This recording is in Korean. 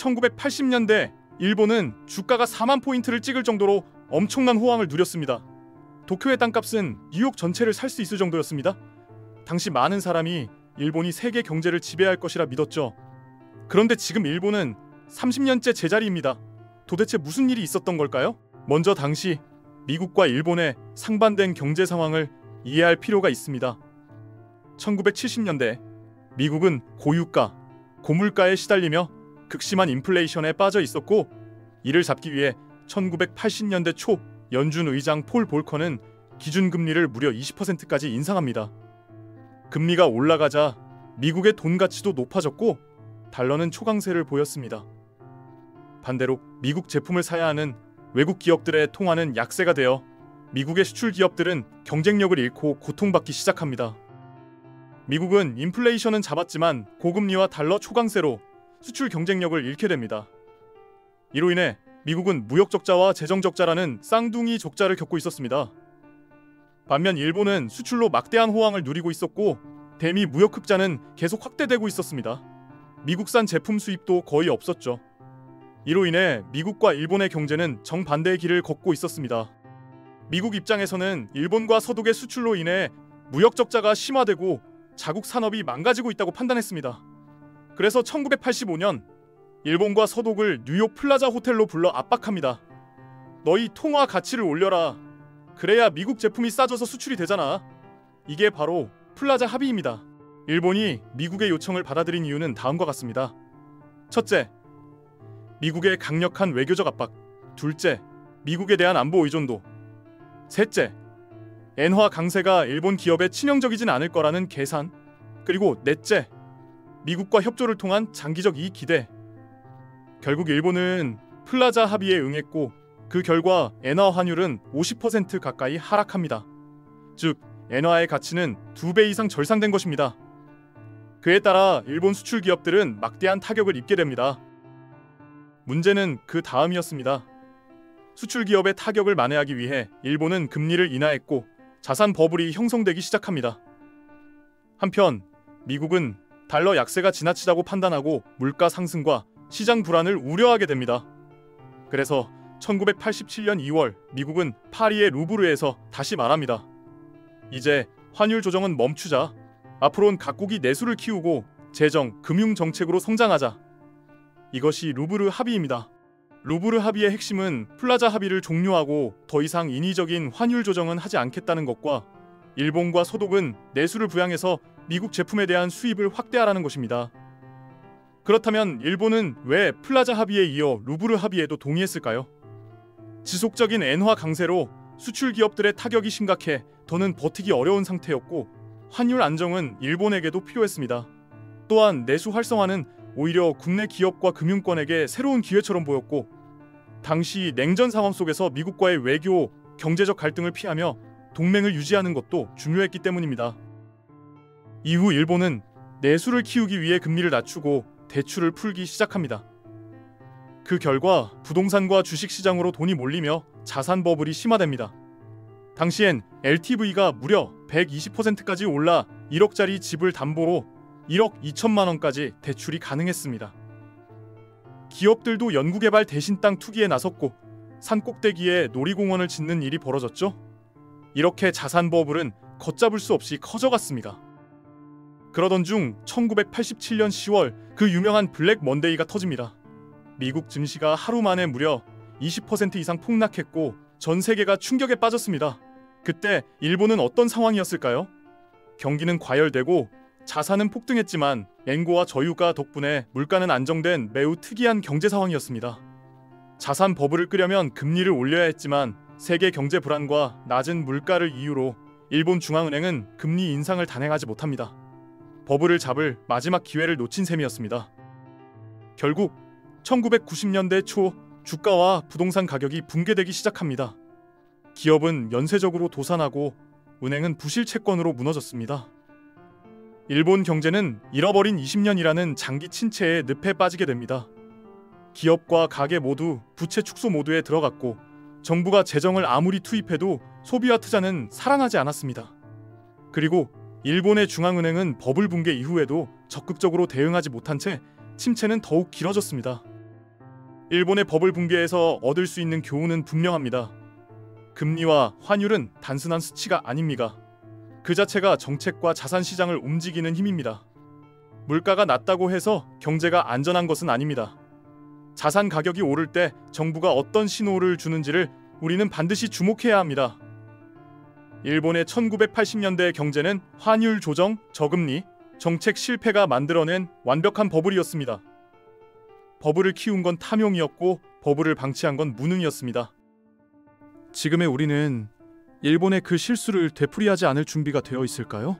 1980년대 일본은 주가가 4만 포인트를 찍을 정도로 엄청난 호황을 누렸습니다. 도쿄의 땅값은 뉴욕 전체를 살 수 있을 정도였습니다. 당시 많은 사람이 일본이 세계 경제를 지배할 것이라 믿었죠. 그런데 지금 일본은 30년째 제자리입니다. 도대체 무슨 일이 있었던 걸까요? 먼저 당시 미국과 일본의 상반된 경제 상황을 이해할 필요가 있습니다. 1970년대 미국은 고유가, 고물가에 시달리며 극심한 인플레이션에 빠져 있었고, 이를 잡기 위해 1980년대 초 연준 의장 폴 볼커는 기준금리를 무려 20%까지 인상합니다. 금리가 올라가자 미국의 돈 가치도 높아졌고 달러는 초강세를 보였습니다. 반대로 미국 제품을 사야 하는 외국 기업들의 통화는 약세가 되어 미국의 수출 기업들은 경쟁력을 잃고 고통받기 시작합니다. 미국은 인플레이션은 잡았지만 고금리와 달러 초강세로 수출 경쟁력을 잃게 됩니다. 이로 인해 미국은 무역 적자와 재정 적자라는 쌍둥이 적자를 겪고 있었습니다. 반면 일본은 수출로 막대한 호황을 누리고 있었고 대미 무역 흑자는 계속 확대되고 있었습니다. 미국산 제품 수입도 거의 없었죠. 이로 인해 미국과 일본의 경제는 정반대의 길을 걷고 있었습니다. 미국 입장에서는 일본과 서독의 수출로 인해 무역 적자가 심화되고 자국 산업이 망가지고 있다고 판단했습니다. 그래서 1985년 일본과 서독을 뉴욕 플라자 호텔로 불러 압박합니다. 너희 통화 가치를 올려라. 그래야 미국 제품이 싸져서 수출이 되잖아. 이게 바로 플라자 합의입니다. 일본이 미국의 요청을 받아들인 이유는 다음과 같습니다. 첫째, 미국의 강력한 외교적 압박. 둘째, 미국에 대한 안보 의존도. 셋째, 엔화 강세가 일본 기업에 치명적이진 않을 거라는 계산. 그리고 넷째, 미국과 협조를 통한 장기적 이익 기대. 결국 일본은 플라자 합의에 응했고 그 결과 엔화 환율은 50% 가까이 하락합니다. 즉 엔화의 가치는 2배 이상 절상된 것입니다. 그에 따라 일본 수출 기업들은 막대한 타격을 입게 됩니다. 문제는 그 다음이었습니다. 수출 기업의 타격을 만회하기 위해 일본은 금리를 인하했고 자산 버블이 형성되기 시작합니다. 한편 미국은 달러 약세가 지나치다고 판단하고 물가 상승과 시장 불안을 우려하게 됩니다. 그래서 1987년 2월 미국은 파리의 루브르에서 다시 말합니다. 이제 환율 조정은 멈추자. 앞으로는 각국이 내수를 키우고 재정, 금융 정책으로 성장하자. 이것이 루브르 합의입니다. 루브르 합의의 핵심은 플라자 합의를 종료하고 더 이상 인위적인 환율 조정은 하지 않겠다는 것과 일본과 서독은 내수를 부양해서 미국 제품에 대한 수입을 확대하라는 것입니다. 그렇다면 일본은 왜 플라자 합의에 이어 루브르 합의에도 동의했을까요? 지속적인 엔화 강세로 수출 기업들의 타격이 심각해 더는 버티기 어려운 상태였고 환율 안정은 일본에게도 필요했습니다. 또한 내수 활성화는 오히려 국내 기업과 금융권에게 새로운 기회처럼 보였고 당시 냉전 상황 속에서 미국과의 외교, 경제적 갈등을 피하며 동맹을 유지하는 것도 중요했기 때문입니다. 이후 일본은 내수를 키우기 위해 금리를 낮추고 대출을 풀기 시작합니다. 그 결과 부동산과 주식시장으로 돈이 몰리며 자산 버블이 심화됩니다. 당시엔 LTV가 무려 120%까지 올라 1억짜리 집을 담보로 1억 2천만 원까지 대출이 가능했습니다. 기업들도 연구개발 대신 땅 투기에 나섰고 산 꼭대기에 놀이공원을 짓는 일이 벌어졌죠. 이렇게 자산 버블은 걷잡을 수 없이 커져갔습니다. 그러던 중 1987년 10월 그 유명한 블랙 먼데이가 터집니다. 미국 증시가 하루 만에 무려 20% 이상 폭락했고 전 세계가 충격에 빠졌습니다. 그때 일본은 어떤 상황이었을까요? 경기는 과열되고 자산은 폭등했지만 엔고와 저유가 덕분에 물가는 안정된 매우 특이한 경제 상황이었습니다. 자산 버블을 끄려면 금리를 올려야 했지만 세계 경제 불안과 낮은 물가를 이유로 일본 중앙은행은 금리 인상을 단행하지 못합니다. 버블을 잡을 마지막 기회를 놓친 셈이었습니다. 결국 1990년대 초 주가와 부동산 가격이 붕괴되기 시작합니다. 기업은 연쇄적으로 도산하고 은행은 부실 채권으로 무너졌습니다. 일본 경제는 잃어버린 20년이라는 장기 침체의 늪에 빠지게 됩니다. 기업과 가게 모두 부채 축소 모드에 들어갔고 정부가 재정을 아무리 투입해도 소비와 투자는 살아나지 않았습니다. 그리고 일본의 중앙은행은 버블 붕괴 이후에도 적극적으로 대응하지 못한 채 침체는 더욱 길어졌습니다. 일본의 버블 붕괴에서 얻을 수 있는 교훈은 분명합니다. 금리와 환율은 단순한 수치가 아닙니다. 그 자체가 정책과 자산 시장을 움직이는 힘입니다. 물가가 낮다고 해서 경제가 안전한 것은 아닙니다. 자산 가격이 오를 때 정부가 어떤 신호를 주는지를 우리는 반드시 주목해야 합니다. 일본의 1980년대 경제는 환율 조정, 저금리, 정책 실패가 만들어낸 완벽한 버블이었습니다. 버블을 키운 건 탐욕이었고 버블을 방치한 건 무능이었습니다. 지금의 우리는 일본의 그 실수를 되풀이하지 않을 준비가 되어 있을까요?